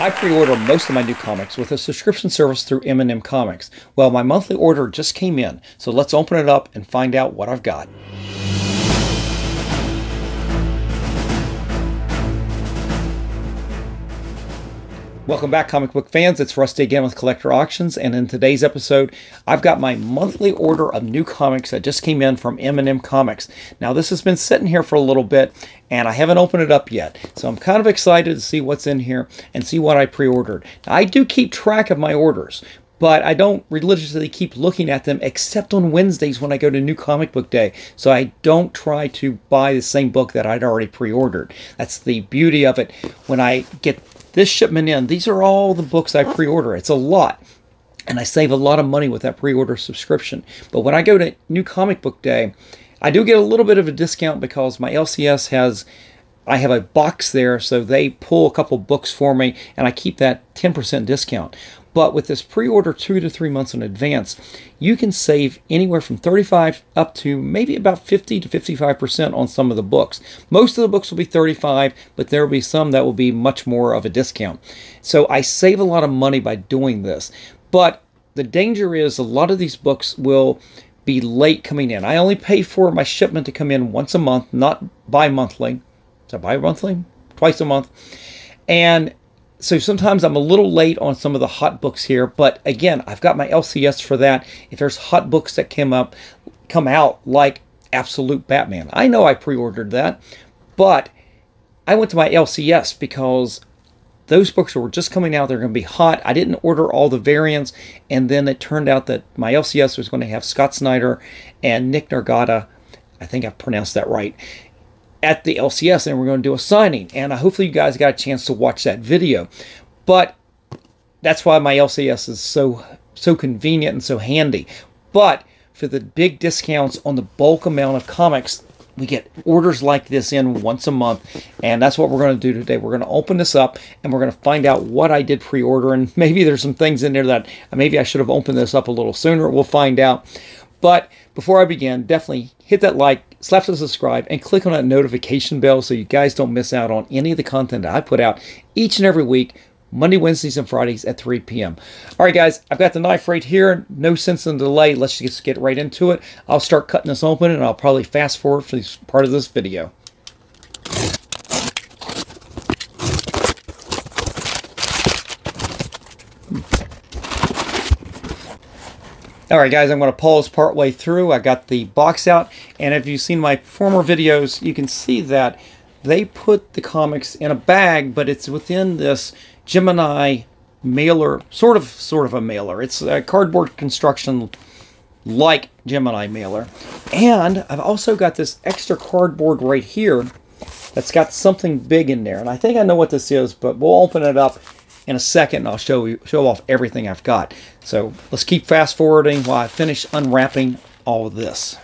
I pre-order most of my new comics with a subscription service through M&M Comics. Well, my monthly order just came in, so let's open it up and find out what I've got. Welcome back, comic book fans. It's Rusty again with Collector Auctions, and in today's episode, I've got my monthly order of new comics that just came in from M&M Comics. Now, this has been sitting here for a little bit, and I haven't opened it up yet, so I'm kind of excited to see what's in here and see what I pre-ordered. I do keep track of my orders, but I don't religiously keep looking at them except on Wednesdays when I go to New Comic Book Day. So I don't try to buy the same book that I'd already pre-ordered. That's the beauty of it. When I get this shipment in, these are all the books I pre-order. It's a lot. And I save a lot of money with that pre-order subscription. But when I go to New Comic Book Day, I do get a little bit of a discount because my LCS has, I have a box there, so they pull a couple books for me, and I keep that 10% discount. But with this pre-order 2 to 3 months in advance, you can save anywhere from 35 up to maybe about 50 to 55% on some of the books. Most of the books will be 35, but there will be some that will be much more of a discount. So I save a lot of money by doing this. But the danger is a lot of these books will be late coming in. I only pay for my shipment to come in once a month, not bi-monthly. Is that bi-monthly? Twice a month. And so sometimes I'm a little late on some of the hot books here, but again, I've got my LCS for that. If there's hot books that come out like Absolute Batman, I know I pre-ordered that, but I went to my LCS because those books were just coming out. They're going to be hot. I didn't order all the variants, and then it turned out that my LCS was going to have Scott Snyder and Nick Nargata, I think I pronounced that right, at the LCS, and we're going to do a signing, and hopefully you guys got a chance to watch that video. But that's why my LCS is so convenient and so handy. But for the big discounts on the bulk amount of comics, we get orders like this in once a month, and that's what we're going to do today. We're going to open this up, and we're going to find out what I did pre-order, and maybe there's some things in there that maybe I should have opened this up a little sooner. We'll find out. But before I begin, definitely hit that like, slap the subscribe, and click on that notification bell so you guys don't miss out on any of the content that I put out each and every week, Monday, Wednesdays, and Fridays at 3 p.m. All right, guys, I've got the knife right here. No sense in delay. Let's just get right into it. I'll start cutting this open, and I'll probably fast forward for this part of this video. All right, guys, I'm going to pause part way through. I got the box out, and if you've seen my former videos, you can see that they put the comics in a bag, but it's within this Gemini mailer, sort of a mailer. It's a cardboard construction like Gemini mailer. And I've also got this extra cardboard right here that's got something big in there, and I think I know what this is, but we'll open it up in a second, and I'll show off everything I've got. So let's keep fast forwarding while I finish unwrapping all of this.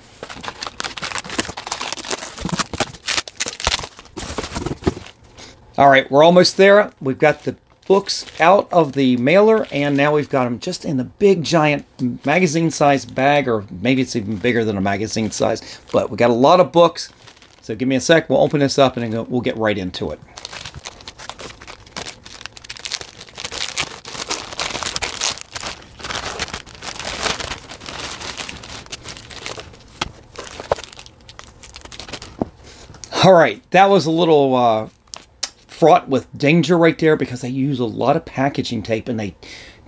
All right, we're almost there. We've got the books out of the mailer, and now we've got them just in the big giant magazine-sized bag, or maybe it's even bigger than a magazine size, but we got a lot of books. So give me a sec. We'll open this up, and then we'll get right into it. All right, that was a little fraught with danger right there because they use a lot of packaging tape, and they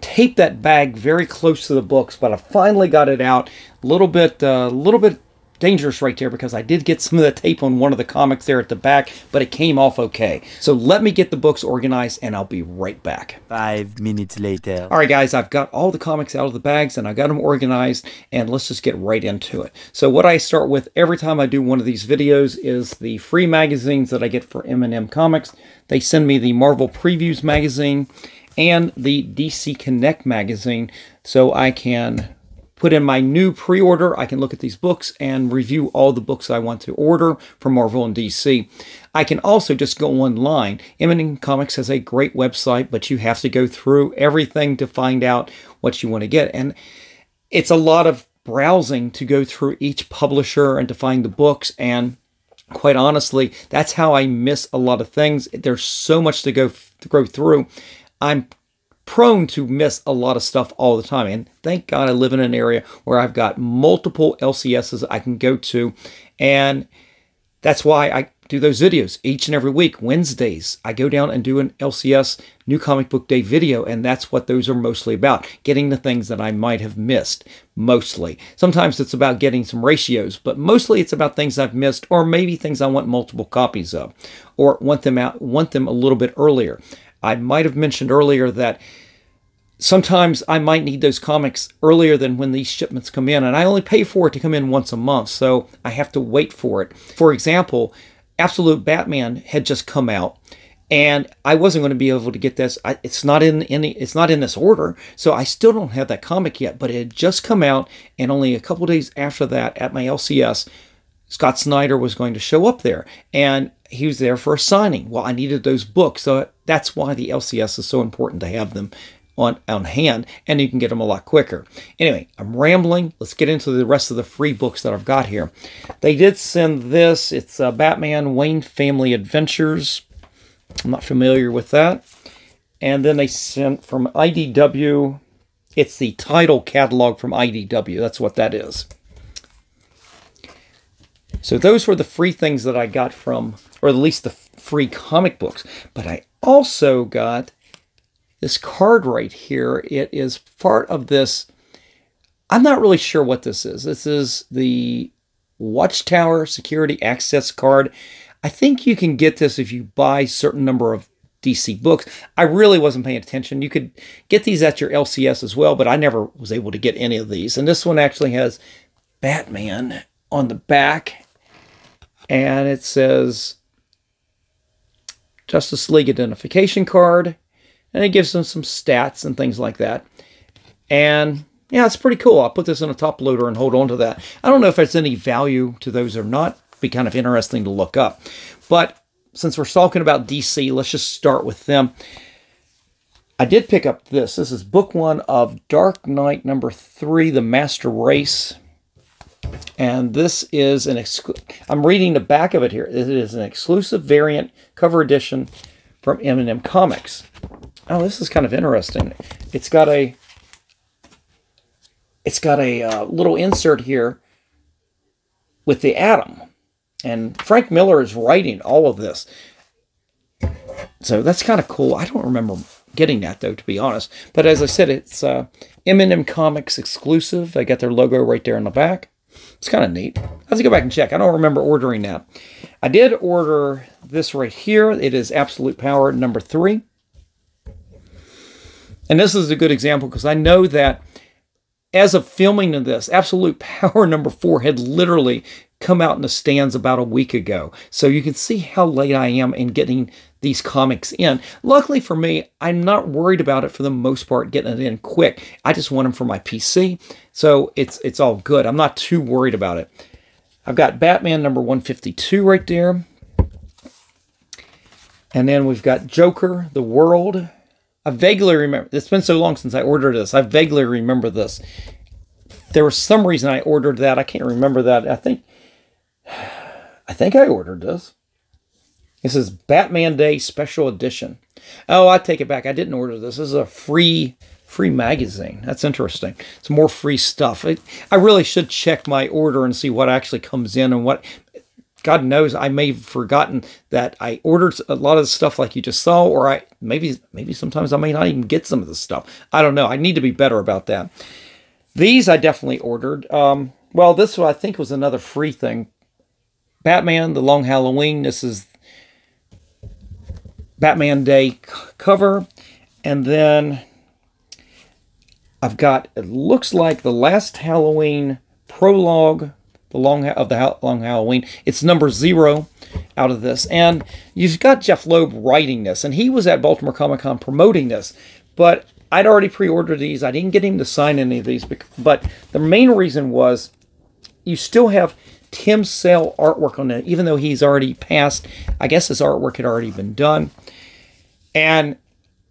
tape that bag very close to the books. But I finally got it out. A little bit dangerous right there because I did get some of the tape on one of the comics there at the back, but it came off okay. So let me get the books organized, and I'll be right back. 5 minutes later. All right, guys, I've got all the comics out of the bags, and I got them organized, and let's just get right into it. So what I start with every time I do one of these videos is the free magazines that I get for M&M Comics. They send me the Marvel Previews magazine and the DC Connect magazine, so I can put in my new pre-order. I can look at these books and review all the books I want to order from Marvel and DC. I can also just go online. M&M Comics has a great website, but you have to go through everything to find out what you want to get. And it's a lot of browsing to go through each publisher and to find the books. And quite honestly, that's how I miss a lot of things. There's so much to go through. I'm prone to miss a lot of stuff all the time. And thank God I live in an area where I've got multiple LCSs I can go to. And that's why I do those videos each and every week. Wednesdays, I go down and do an LCS New Comic Book Day video, and that's what those are mostly about, getting the things that I might have missed, mostly. Sometimes it's about getting some ratios, but mostly it's about things I've missed, or maybe things I want multiple copies of, or want them a little bit earlier. I might have mentioned earlier that sometimes I might need those comics earlier than when these shipments come in, and I only pay for it to come in once a month, so I have to wait for it. For example, Absolute Batman had just come out, and I wasn't going to be able to get this. It's not in this order, so I still don't have that comic yet, but it had just come out, and only a couple days after that, at my LCS, Scott Snyder was going to show up there, and he was there for a signing. Well, I needed those books, so that's why the LCS is so important to have them on hand, and you can get them a lot quicker. Anyway, I'm rambling. Let's get into the rest of the free books that I've got here. They did send this. It's Batman Wayne Family Adventures. I'm not familiar with that. And then they sent from IDW. It's the title catalog from IDW. That's what that is. So those were the free things that I got from, or at least the free comic books. But I also got this card right here. It is part of this. I'm not really sure what this is. This is the Watchtower Security Access card. I think you can get this if you buy a certain number of DC books. I really wasn't paying attention. You could get these at your LCS as well, but I never was able to get any of these. And this one actually has Batman on the back, and it says Justice League identification card. And it gives them some stats and things like that. And yeah, it's pretty cool. I'll put this in a top loader and hold on to that. I don't know if there's any value to those or not. It'd be kind of interesting to look up. But since we're talking about DC, let's just start with them. I did pick up this. This is book 1 of Dark Knight #3, The Master Race. And this is I'm reading the back of it here. It is an exclusive variant cover edition from M&M Comics. Oh, this is kind of interesting. It's got a little insert here with the Atom, and Frank Miller is writing all of this. So that's kind of cool. I don't remember getting that though, to be honest. But as I said, it's M&M Comics exclusive. They got their logo right there in the back. It's kind of neat. I have to go back and check. I don't remember ordering that. I did order this right here. It is Absolute Power #3. And this is a good example because I know that as of filming of this, Absolute Power #4 had literally come out in the stands about a week ago. So you can see how late I am in getting these comics in. Luckily for me, I'm not worried about it for the most part, getting it in quick. I just want them for my PC. So it's all good. I'm not too worried about it. I've got Batman #152 right there. And then we've got Joker, The World. I vaguely remember. It's been so long since I ordered this. I vaguely remember this. There was some reason I ordered that. I can't remember that. I think I ordered this. This is Batman Day Special Edition. Oh, I take it back. I didn't order this. This is a free magazine. That's interesting. It's more free stuff. I really should check my order and see what actually comes in and what. God knows I may have forgotten that I ordered a lot of the stuff like you just saw, or maybe sometimes I may not even get some of this stuff. I don't know. I need to be better about that. These I definitely ordered. Well, this one I think was another free thing. Batman, The Long Halloween. This is Batman Day cover. And then I've got, it looks like the Last Halloween prologue. The Long Halloween. It's #0 out of this. And you've got Jeff Loeb writing this. And he was at Baltimore Comic Con promoting this. But I'd already pre-ordered these. I didn't get him to sign any of these. But the main reason was you still have Tim Sale artwork on it. Even though he's already passed. I guess his artwork had already been done. And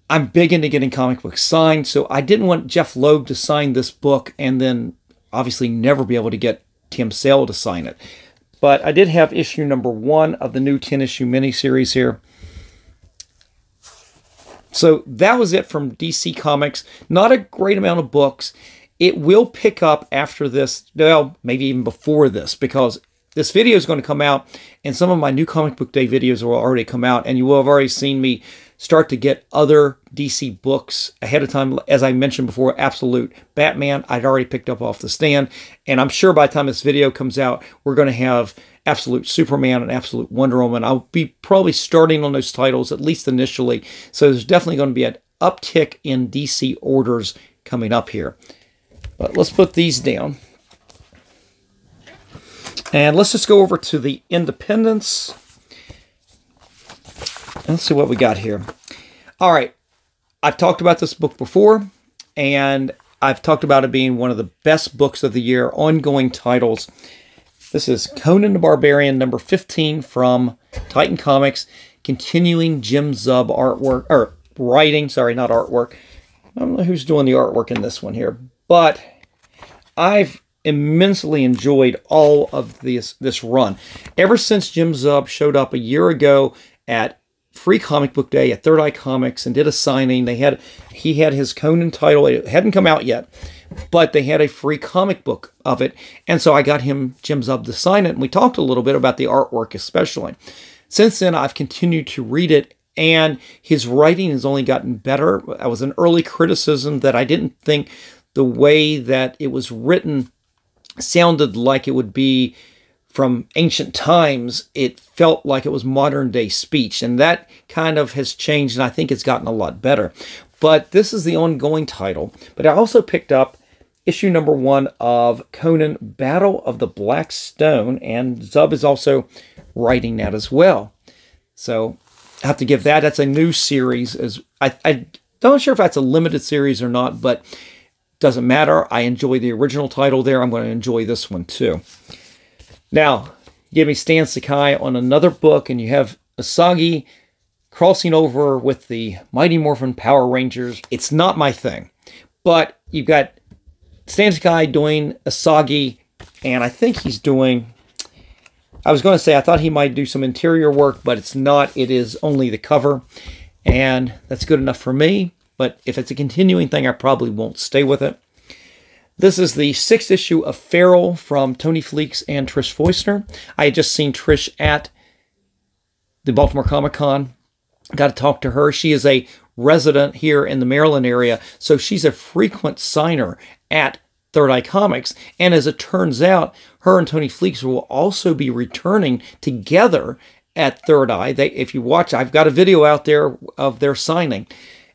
I'm big into getting comic books signed. So I didn't want Jeff Loeb to sign this book and then obviously never be able to get Tim Sale to sign it. But I did have issue #1 of the new 10-issue miniseries here. So that was it from DC Comics. Not a great amount of books. It will pick up after this, well, maybe even before this, because this video is going to come out, and some of my new Comic Book Day videos will already come out, and you will have already seen me start to get other DC books ahead of time. As I mentioned before, Absolute Batman, I'd already picked up off the stand, and I'm sure by the time this video comes out, we're going to have Absolute Superman and Absolute Wonder Woman. I'll be probably starting on those titles, at least initially, so there's definitely going to be an uptick in DC orders coming up here. But let's put these down. And let's just go over to the Independents. Let's see what we got here. All right. I've talked about this book before, and I've talked about it being one of the best books of the year, ongoing titles. This is Conan the Barbarian, number 15 from Titan Comics, continuing Jim Zub artwork, or writing, sorry, not artwork. I don't know who's doing the artwork in this one here, but I've immensely enjoyed all of this run. Ever since Jim Zub showed up a year ago at Free Comic Book Day at Third Eye Comics and did a signing, he had his Conan title. It hadn't come out yet, but they had a free comic book of it, and so I got him, Jim Zub, to sign it, and we talked a little bit about the artwork especially. Since then, I've continued to read it, and his writing has only gotten better. That was an early criticism that I didn't think the way that it was written sounded like it would be from ancient times. It felt like it was modern day speech, and that kind of has changed, and I think it's gotten a lot better. But this is the ongoing title. But I also picked up issue number 1 of Conan Battle of the Black Stone, and Zub is also writing that as well. So I have to give that. That's a new series. I'm not sure if that's a limited series or not, but doesn't matter. I enjoy the original title there. I'm going to enjoy this one too. Now, give me Stan Sakai on another book, and you have Asagi crossing over with the Mighty Morphin Power Rangers. It's not my thing, but you've got Stan Sakai doing Asagi, and I think he's doing, I was going to say I thought he might do some interior work, but it's not. It is only the cover, and that's good enough for me. But if it's a continuing thing, I probably won't stay with it. This is the 6th issue of Feral from Tony Fleeks and Trish Foistner. I had just seen Trish at the Baltimore Comic-Con. Got to talk to her. She is a resident here in the Maryland area, so she's a frequent signer at Third Eye Comics. And as it turns out, her and Tony Fleeks will also be returning together at Third Eye. If you watch, I've got a video out there of their signing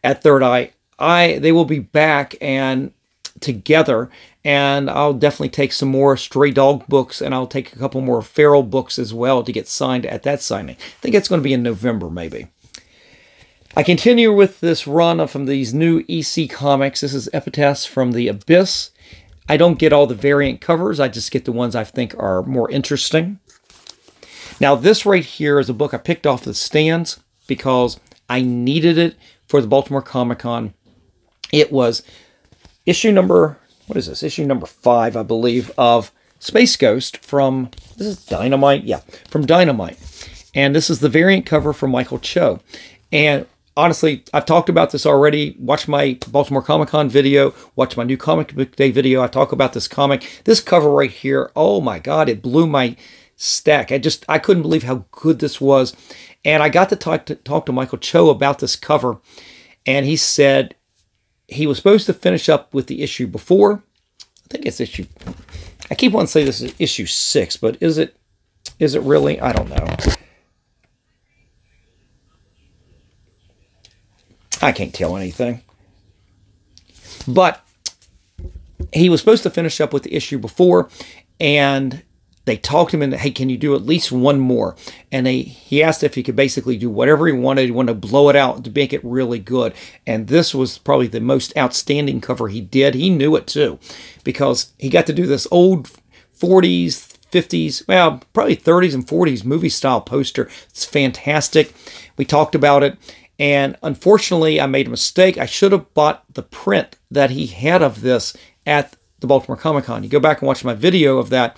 at Third Eye. They will be back and together, and I'll definitely take some more Stray Dog books, and I'll take a couple more Feral books as well to get signed at that signing. I think it's going to be in November, maybe. I continue with this run from these new EC comics. This is Epitaphs from the Abyss. I don't get all the variant covers. I just get the ones I think are more interesting. Now, this right here is a book I picked off the stands because I needed it for the Baltimore Comic-Con. It was issue number, what is this? Issue number 5, I believe, of Space Ghost from, this is Dynamite? Yeah, from Dynamite. And this is the variant cover from Michael Cho. And honestly, I've talked about this already. Watch my Baltimore Comic-Con video. Watch my new Comic Book Day video. I talk about this comic. This cover right here, oh my God, it blew my stack. I couldn't believe how good this was. And I got to talk to Michael Cho about this cover, and he said he was supposed to finish up with the issue before. I think it's issue, I keep wanting to say this is issue 6, but is it really? I don't know. I can't tell anything. But he was supposed to finish up with the issue before, and they talked him into, hey, can you do at least one more? And he asked if he could basically do whatever he wanted. He wanted to blow it out to make it really good. And this was probably the most outstanding cover he did. He knew it too, because he got to do this old 40s, 50s, well, probably 30s and 40s movie style poster. It's fantastic. We talked about it. And unfortunately, I made a mistake. I should have bought the print that he had of this at the Baltimore Comic-Con. You go back and watch my video of that,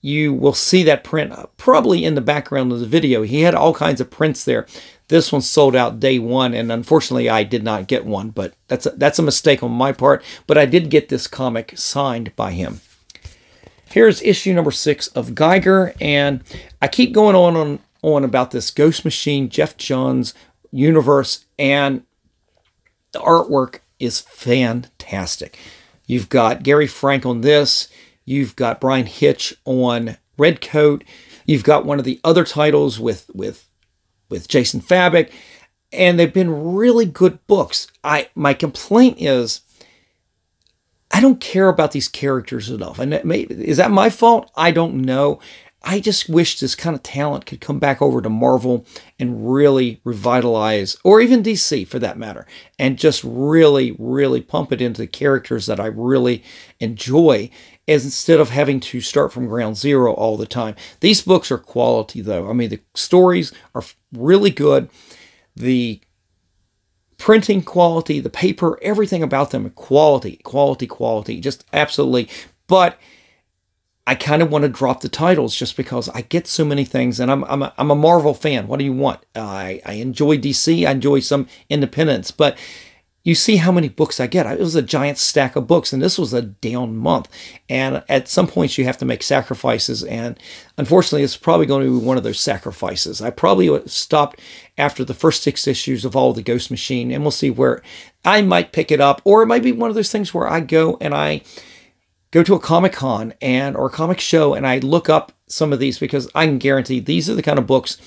you will see that print probably in the background of the video. He had all kinds of prints there This one sold out day one, and unfortunately I did not get one, but that's a mistake on my part. But I did get this comic signed by him. Here's issue number 6 of Geiger, and I keep going on about this Ghost Machine, Jeff Johns universe, and the artwork is fantastic. You've got Gary Frank on this. You've got Brian Hitch on Redcoat. You've got one of the other titles with Jason Fabok, and they've been really good books. My complaint is I don't care about these characters enough. And is that my fault? I don't know. I just wish this kind of talent could come back over to Marvel and really revitalize, or even DC for that matter, and just really, really pump it into the characters that I really enjoy, instead of having to start from ground zero all the time. These books are quality, though. I mean, the stories are really good. The printing quality, the paper, everything about them, quality, just absolutely. But I kind of want to drop the titles just because I get so many things, and I'm a Marvel fan. What do you want? I enjoy DC. I enjoy some independents, but you see how many books I get. It was a giant stack of books, and this was a down month. And at some points, you have to make sacrifices, and unfortunately, it's probably going to be one of those sacrifices. I probably stopped after the first 6 issues of all the Ghost Machine, and we'll see where I might pick it up, or it might be one of those things where I go to a Comic-Con or a comic show, and I look up some of these, because I can guarantee these are the kind of books,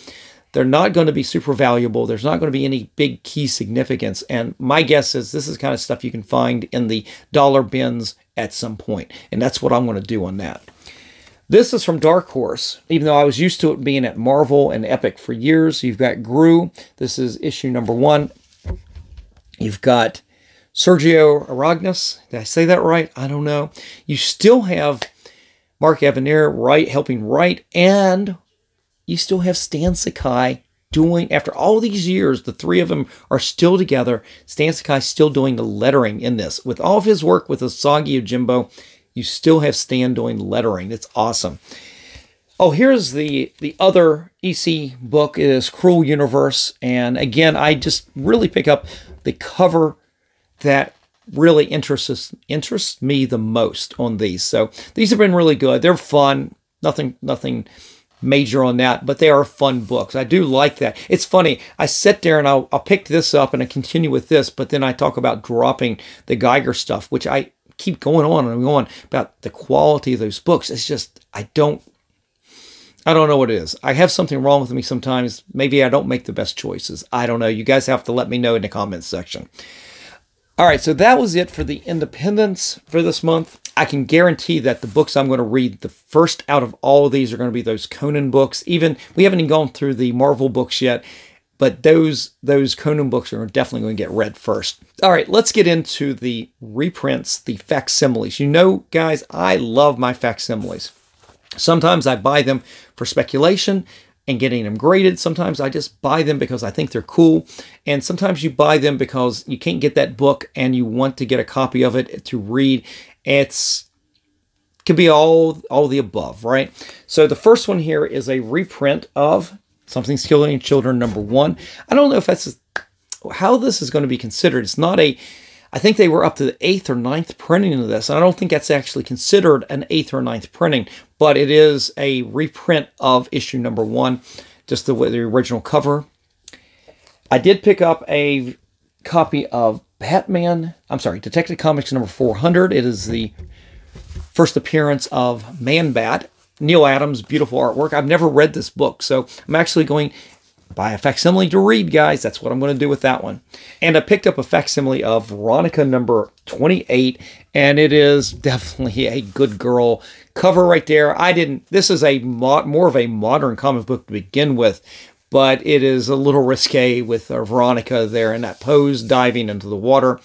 they're not going to be super valuable. There's not going to be any big key significance. And my guess is this is kind of stuff you can find in the dollar bins at some point. And that's what I'm going to do on that. This is from Dark Horse, even though I was used to it being at Marvel and Epic for years. You've got Gru. This is issue number 1. You've got Sergio Aragonés. Did I say that right? I don't know. You still have Mark Evanier helping write, and you still have Stan Sakai doing, after all these years, the 3 of them are still together. Stan Sakai still doing the lettering in this. With all of his work with Usagi Yojimbo, you still have Stan doing lettering. It's awesome. Oh, here's the other EC book. It is Cruel Universe. And again, I just really pick up the cover that really interests me the most on these. So these have been really good. They're fun. Nothing major on that, but they are fun books. I do like that. It's funny. I sit there and I'll pick this up and I continue with this, but then I talk about dropping the Geiger stuff, which I keep going on and on about the quality of those books. It's just, I don't know what it is. I have something wrong with me sometimes. Maybe I don't make the best choices. I don't know. You guys have to let me know in the comments section. All right, so that was it for the independents for this month. I can guarantee that the books I'm going to read, the first out of all of these, are going to be those Conan books. Even, we haven't even gone through the Marvel books yet, but those Conan books are definitely going to get read first. All right, let's get into the reprints, the facsimiles. You know, guys, I love my facsimiles. Sometimes I buy them for speculation and getting them graded. Sometimes I just buy them because I think they're cool. And sometimes you buy them because you can't get that book and you want to get a copy of it to read. It could be all the above, right? So the first one here is a reprint of Something's Killing Children #1. I don't know if that's how this is going to be considered. It's not a, I think they were up to the 8th or 9th printing of this. And I don't think that's actually considered an 8th or 9th printing, but it is a reprint of issue #1, just the original cover. I did pick up a copy of Detective Comics #400. It is the first appearance of Man-Bat. Neil Adams, beautiful artwork. I've never read this book, so I'm actually going to buy a facsimile to read, guys. That's what I'm going to do with that one. And I picked up a facsimile of Veronica #28, and it is definitely a good girl cover right there. This is a more of a modern comic book to begin with, but it is a little risque with Veronica there in that pose diving into the water.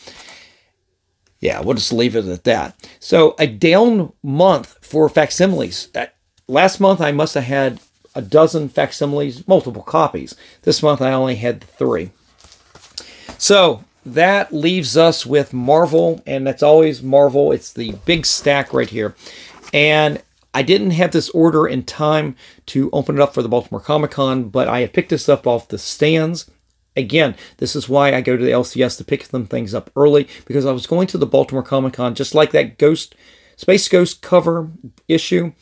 Yeah, we'll just leave it at that. So a down month for facsimiles. Last month I must have had a dozen facsimiles, multiple copies. This month I only had 3. So that leaves us with Marvel, and that's always Marvel. It's the big stack right here. And I didn't have this order in time to open it up for the Baltimore Comic Con, but I had picked this up off the stands Again, this is why I go to the LCS to pick them things up early, because I was going to the Baltimore Comic-Con, just like that Space Ghost cover issue.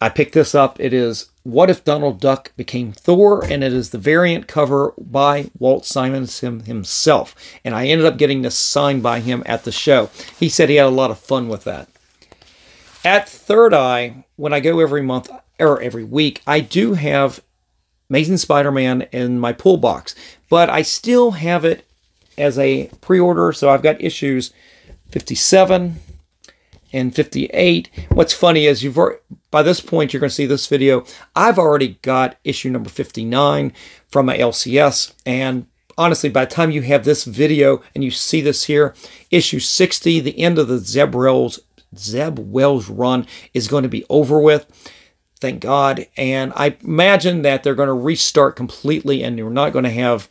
I picked this up. It is What If Donald Duck Became Thor, and it is the variant cover by Walt Simonson himself. And I ended up getting this signed by him at the show. He said he had a lot of fun with that. At Third Eye, when I go every month or every week, I do have Amazing Spider-Man in my pull box, but I still have it as a pre-order. So I've got issues 57 and 58. What's funny is by this point, you're going to see this video, I've already got issue number 59 from my LCS. And honestly, by the time you have this video and you see this here, issue 60, the end of the Zeb Wells run is going to be over with. Thank God. And I imagine that they're going to restart completely, and you're not going to have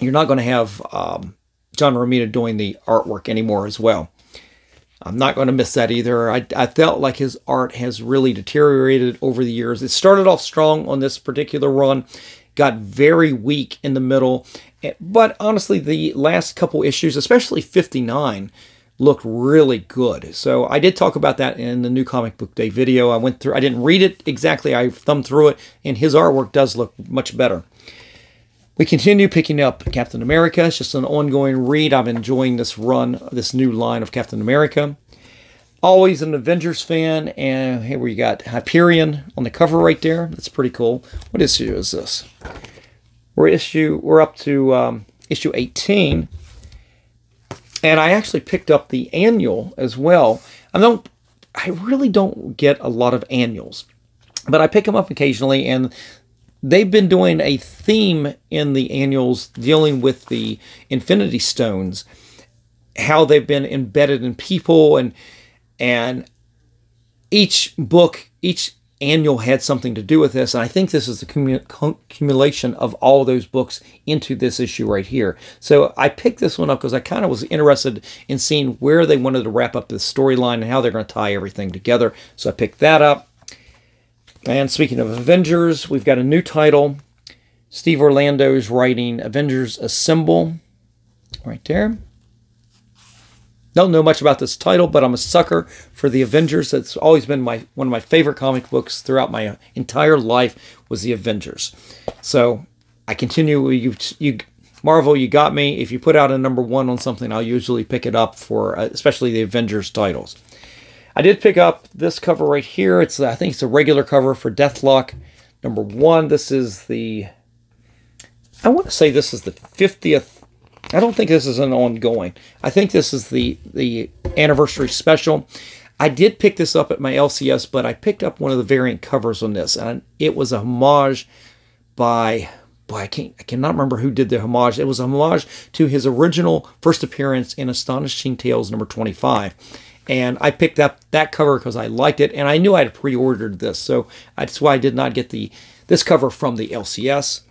John Romita doing the artwork anymore as well. I'm not going to miss that either. I felt like his art has really deteriorated over the years. It started off strong on this particular run, got very weak in the middle, but honestly, the last couple issues, especially 59, looked really good. So I did talk about that in the new Comic Book Day video. I didn't read it exactly. I thumbed through it, and his artwork does look much better. We continue picking up Captain America. It's just an ongoing read. I'm enjoying this run, this new line of Captain America. Always an Avengers fan, and here we got Hyperion on the cover right there. That's pretty cool. What issue is this? We're up to issue 18. And I actually picked up the annual as well. I really don't get a lot of annuals, but I pick them up occasionally, and they've been doing a theme in the annuals dealing with the Infinity Stones, how they've been embedded in people, and each book, each annual had something to do with this, and I think this is the accumulation of all those books into this issue right here. So I picked this one up because I kind of was interested in seeing where they wanted to wrap up the storyline and how they're going to tie everything together. So I picked that up. And speaking of Avengers, we've got a new title. Steve Orlando's writing Avengers Assemble right there. Don't know much about this title, but I'm a sucker for the Avengers. That's always been one of my favorite comic books throughout my entire life was the Avengers. So I continue. Marvel, you got me. If you put out a #1 on something, I'll usually pick it up for especially the Avengers titles. I did pick up this cover right here. I think it's a regular cover for Deathlock #1. This is I want to say this is the 50th. I don't think this is an ongoing. I think this is the anniversary special. I did pick this up at my LCS, but I picked up one of the variant covers on this, and it was a homage by, I cannot remember who did the homage. It was a homage to his original first appearance in Astonishing Tales #25. And I picked up that cover because I liked it, and I knew I had pre-ordered this, so that's why I did not get this cover from the LCS.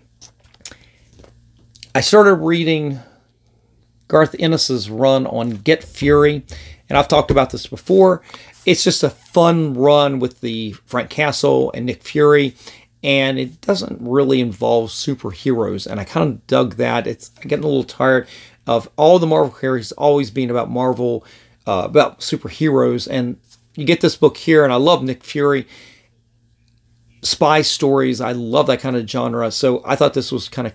I started reading Garth Ennis's run on Get Fury, and I've talked about this before. It's just a fun run with the Frank Castle and Nick Fury, and it doesn't really involve superheroes, and I kind of dug that. I'm getting a little tired of all the Marvel characters always being about about superheroes, and you get this book here, and I love Nick Fury. Spy stories, I love that kind of genre, so I thought this was kind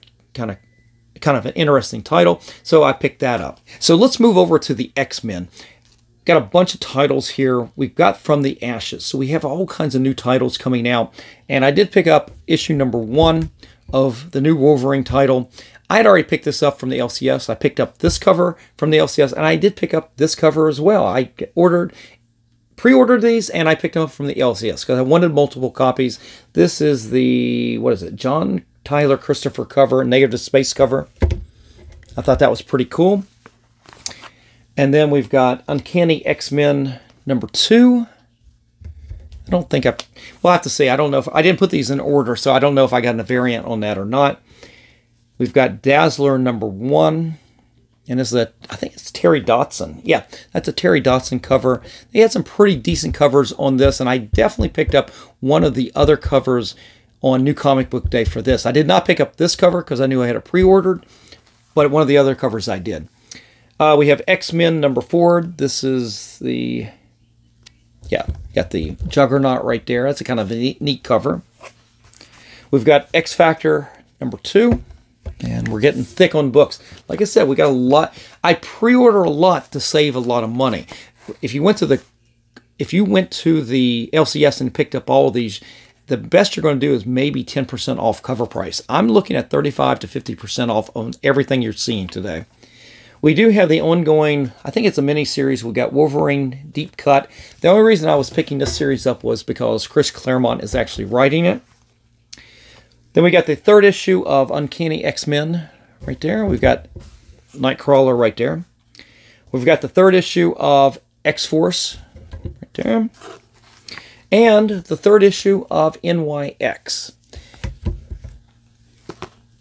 of an interesting title, so I picked that up. So let's move over to the X-Men. Got a bunch of titles here. We've got From the Ashes, so we have all kinds of new titles coming out, and I did pick up issue pre-1 of the new Wolverine title. I had already picked this up from the LCS. I picked up this cover from the LCS, and I did pick up this cover as well. I pre-ordered these, and I picked them up from the LCS because I wanted multiple copies. This is the, John Tyler Christopher cover, Negative Space cover. I thought that was pretty cool. And then we've got Uncanny X-Men #2. I don't think we'll have to see. I don't know if, I didn't put these in order, so I don't know if I got a variant on that or not. We've got Dazzler #1. And this is I think it's Terry Dodson. Yeah, that's a Terry Dodson cover. They had some pretty decent covers on this, and I definitely picked up one of the other covers on New Comic Book Day for this. I did not pick up this cover because I knew I had it pre-ordered, but one of the other covers I did. We have X-Men number 4. This is the, yeah, got the Juggernaut right there. That's a kind of a neat cover. We've got X Factor number 2, and we're getting thick on books. Like I said, we got a lot. I pre-order a lot to save a lot of money. If you went to the LCS and picked up all of these, the best you're going to do is maybe 10% off cover price. I'm looking at 35 to 50% off on everything you're seeing today. We do have the ongoing, I think it's a mini-series. We got Wolverine Deep Cut. The only reason I was picking this series up was because Chris Claremont is actually writing it. Then we got the 3rd issue of Uncanny X-Men right there. We've got Nightcrawler right there. We've got the 3rd issue of X-Force right there. And the 3rd issue of NYX.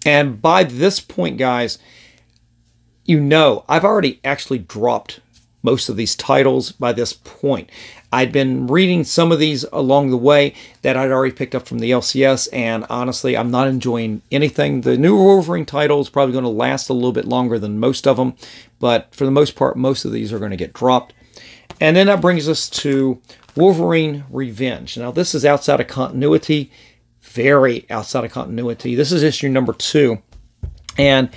And by this point, guys, you know, I've already actually dropped most of these titles by this point. I'd been reading some of these along the way that I'd already picked up from the LCS, and honestly, I'm not enjoying anything. The new Wolverine title is probably going to last a little bit longer than most of them, but for the most part, most of these are going to get dropped. And then that brings us to Wolverine Revenge. Now, this is outside of continuity, very outside of continuity. This is issue number 2, and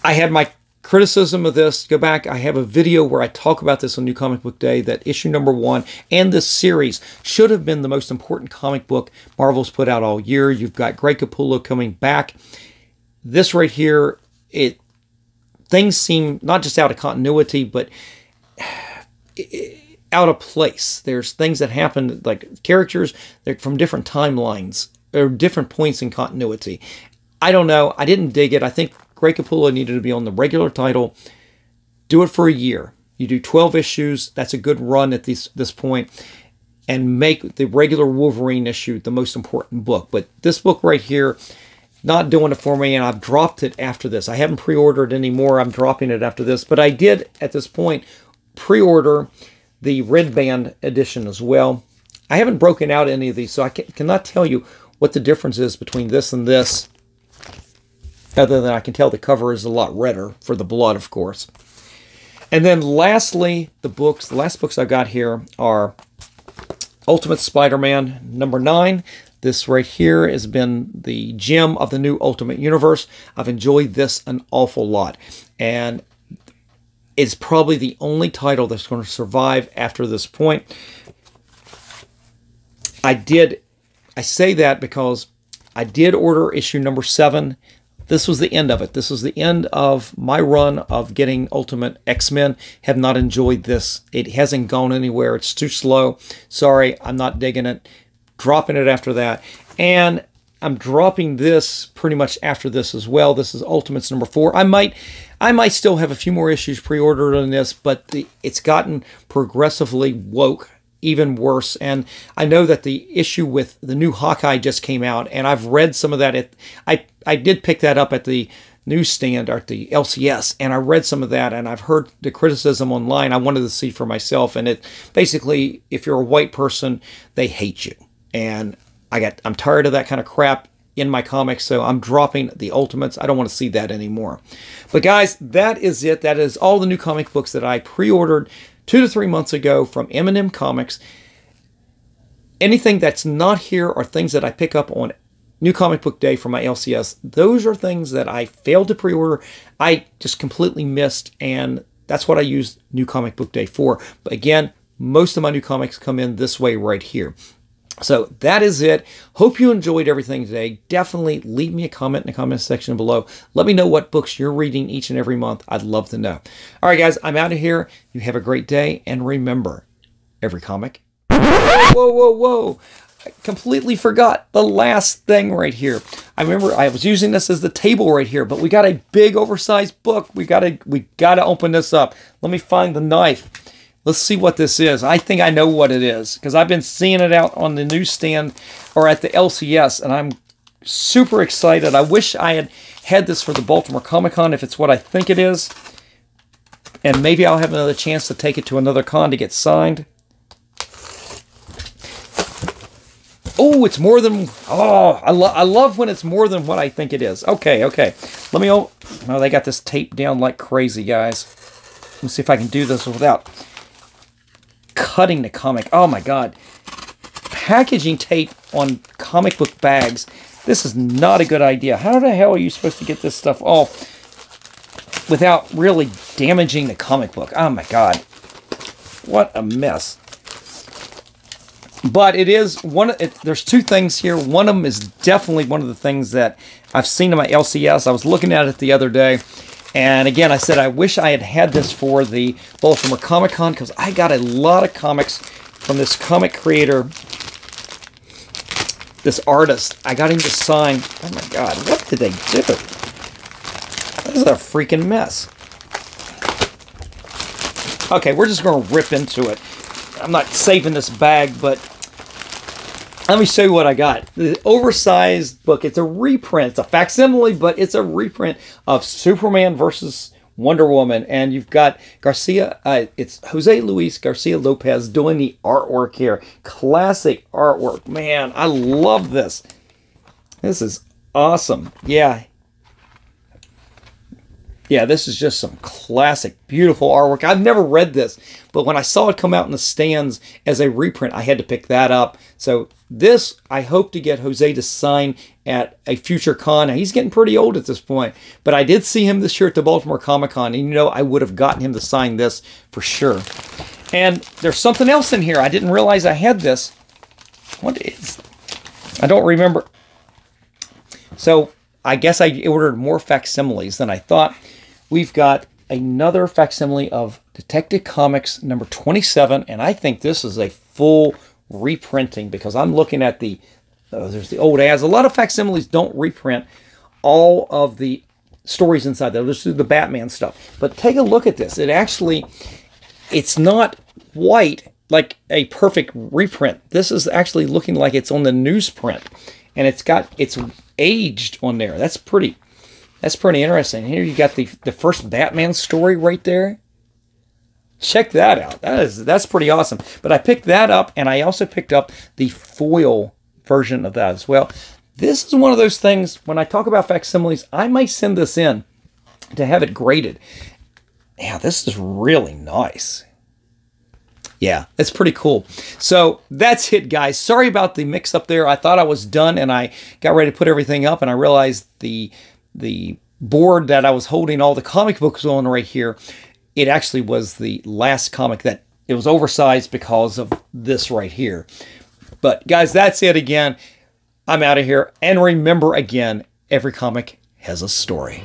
I had my criticism of this. Go back. I have a video where I talk about this on New Comic Book Day, that issue number 1 and this series should have been the most important comic book Marvel's put out all year. You've got Greg Capullo coming back. This right here, things seem not just out of continuity, but out of place. There's things that happen, like characters that from different timelines or different points in continuity. I don't know. I didn't dig it. I think Greg Capullo needed to be on the regular title. Do it for a year. You do 12 issues. That's a good run at this point. And make the regular Wolverine issue the most important book. But this book right here, not doing it for me, and I've dropped it after this. I haven't pre-ordered anymore. I'm dropping it after this. But I did, at this point, pre-order the Red Band edition as well. I haven't broken out any of these, so I cannot tell you what the difference is between this and this. Other than I can tell the cover is a lot redder for the blood, of course. And then lastly, the last books I've got here are Ultimate Spider-Man number 9. This right here has been the gem of the new Ultimate Universe. I've enjoyed this an awful lot. And it's probably the only title that's going to survive after this point. I say that because I did order issue number 7. This was the end of it. This was the end of my run of getting Ultimate X-Men. Have not enjoyed this. It hasn't gone anywhere. It's too slow. Sorry, I'm not digging it. Dropping it after that. And I'm dropping this pretty much after this as well. This is Ultimates number 4. I might still have a few more issues pre-ordered on this, but it's gotten progressively woke, even worse. And I know that the issue with the new Hawkeye just came out, and I've read some of that. I did pick that up at the newsstand or at the LCS, and I read some of that, and I've heard the criticism online. I wanted to see for myself, and it basically, if you're a white person, they hate you. And I'm tired of that kind of crap in my comics, so I'm dropping the Ultimates. I don't want to see that anymore. But guys, that is it. That is all the new comic books that I pre-ordered 2 to 3 months ago from M&M Comics. Anything that's not here are things that I pick up on New Comic Book Day for my LCS. Those are things that I failed to pre-order. I just completely missed, and that's what I use New Comic Book Day for. But again, most of my new comics come in this way right here. So that is it. Hope you enjoyed everything today. Definitely leave me a comment in the comment section below. Let me know what books you're reading each and every month. I'd love to know. All right, guys, I'm out of here. You have a great day. And remember, every comic... Whoa, whoa, whoa. I completely forgot the last thing right here. I remember I was using this as the table right here, but we got a big oversized book. We gotta open this up. Let me find the knife. Let's see what this is. I think I know what it is because I've been seeing it out on the newsstand or at the LCS, and I'm super excited. I wish I had had this for the Baltimore Comic-Con if it's what I think it is. And maybe I'll have another chance to take it to another con to get signed. Oh, Oh, it's more than... Oh, I love when it's more than what I think it is. Okay, okay. Let me... Oh, they got this tape down like crazy, guys. Let's see if I can do this without cutting the comic. Oh, my God. Packaging tape on comic book bags. This is not a good idea. How the hell are you supposed to get this stuff off without really damaging the comic book? Oh, my God. What a mess. But it is there's two things here. One of them is definitely one of the things that I've seen in my LCS. I was looking at it the other day. And again, I said I wish I had had this for the Baltimore Comic Con because I got a lot of comics from this comic creator, this artist. I got him to sign. Oh my God, what did they do? This is a freaking mess. Okay, we're just going to rip into it. I'm not saving this bag, but let me show you what I got. The oversized book. It's a reprint. It's a facsimile, but it's a reprint of Superman versus Wonder Woman. And you've got Garcia. It's Jose Luis Garcia Lopez doing the artwork here. Classic artwork. Man, I love this. This is awesome. Yeah. Yeah, this is just some classic, beautiful artwork. I've never read this, but when I saw it come out in the stands as a reprint, I had to pick that up. So this, I hope to get Jose to sign at a future con. Now, he's getting pretty old at this point, but I did see him this year at the Baltimore Comic Con, and you know I would have gotten him to sign this for sure. And there's something else in here. I didn't realize I had this. What is... I don't remember. So I guess I ordered more facsimiles than I thought. We've got another facsimile of Detective Comics number 27, and I think this is a full reprinting because I'm looking at the, there's the old ads. A lot of facsimiles don't reprint all of the stories inside. They'll just do the Batman stuff. But take a look at this. It actually, it's not white like a perfect reprint. This is actually looking like it's on the newsprint, and it's aged on there. That's pretty interesting. Here you got the first Batman story right there. Check that out. That's pretty awesome. But I picked that up, and I also picked up the foil version of that as well. This is one of those things, when I talk about facsimiles, I might send this in to have it graded. Yeah, this is really nice. Yeah, it's pretty cool. So that's it, guys. Sorry about the mix-up there. I thought I was done, and I got ready to put everything up, and I realized the board that I was holding all the comic books on right here, it actually was the last comic that it was oversized because of this right here. But guys, that's it again. I'm out of here. And remember again, every comic has a story.